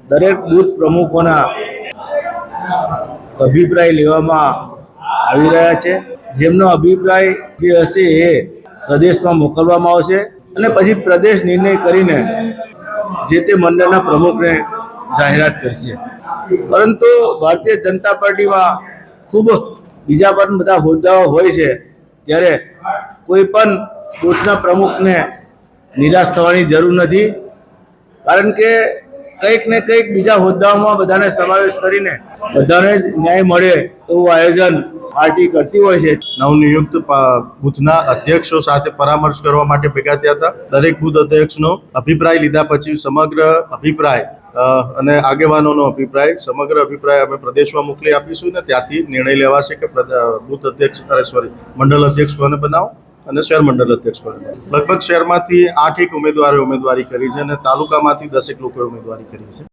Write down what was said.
દરેક બૂથ પ્રમુખોના અભિપ્રાય લેવામાં આવી રહ્યા છે। જેમનો અભિપ્રાય જે હશે એ પ્રદેશમાં મોકલવામાં આવશે અને પછી પ્રદેશ નિર્ણય કરીને જે તે મંડળના પ્રમુખને જાહેરાત કરશે। પરંતુ ભારતીય જનતા પાર્ટીમાં ખૂબ બીજા પણ બધા હોદ્દાઓ હોય છે, ત્યારે કોઈ પણ બૂથના પ્રમુખને નિરાશ થવાની જરૂર નથી, કારણ કે કંઈક ને કંઈક બીજા હોદ્દાઓમાં બધાને સમાવેશ કરીને બધાને જ ન્યાય મળે એવું આયોજન પાર્ટી કરતી હોય છે। નવનિયુક્ત બૂથના અધ્યક્ષો સાથે પરામર્શ કરવા માટે ભેગા થયા હતા। દરેક બૂથ અધ્યક્ષનો અભિપ્રાય લીધા પછી સમગ્ર અભિપ્રાય અને આગેવાનોનો અભિપ્રાય સમગ્ર અભિપ્રાય અમે પ્રદેશમાં મોકલી આપીશું ને ત્યાંથી નિર્ણય લેવાશે કે બૂથ અધ્યક્ષ મંડળ અધ્યક્ષ કોને બનાવો અને શહેર મંડળ અધ્યક્ષ કોને બનાવો। લગભગ શહેરમાંથી 8 ઉમેદવારોએ ઉમેદવારી કરી છે અને તાલુકામાંથી 10 લોકોએ ઉમેદવારી કરી છે।